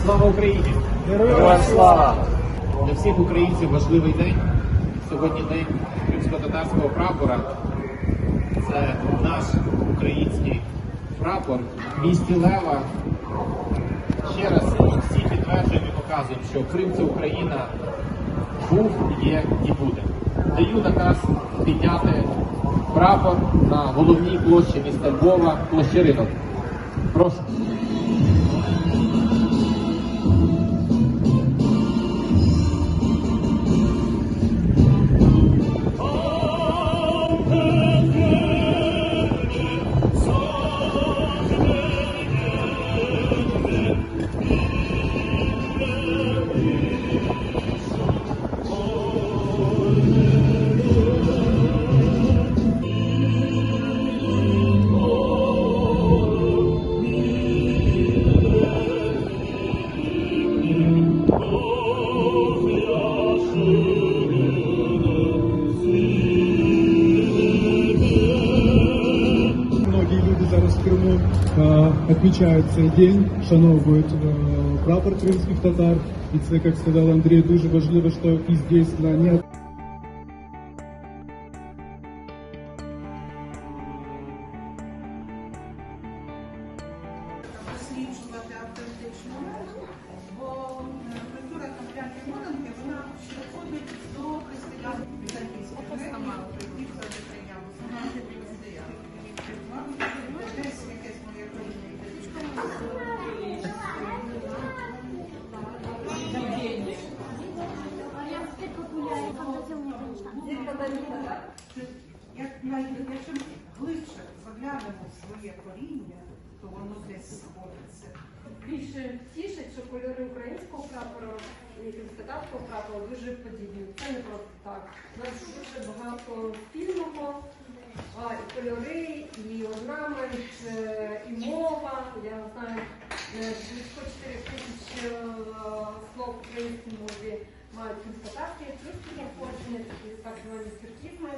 Слава Україні! Героям слава! Для всіх українців важливий день. Сьогодні день кримсько-татарського прапора. Це наш український прапор в місті Лева. Ще раз всі підтверджують і показують, що Крим – це Україна, був, є і буде. Даю наказ підняти прапор на головній площі міста Львова, площі Ринок. Прошу. Многие люди зараз в Криму отмечают цей день, вшановують прапор кримських татар. І це, як сказав Андрій, дуже важливо, що і здесь на не досліджувати автентичну мову, бо культура Кам'янки Моленки, вона ще входить до християнських візантійських мов, які завжди прийняли християн. Десь якесь моє Якщо ми глибше заглянемо в своє коріння, то воно десь сходиться. Більше тішить, що кольори українського прапора і кримськотатарського прапора дуже подібні. Це не просто так. У нас дуже багато спільного, і кольори, і орнамент, і мова. Я знаю, близько 4 тисяч слов в українській мові мають кримськотатарські, трошки походження, такі так звані тюркізми.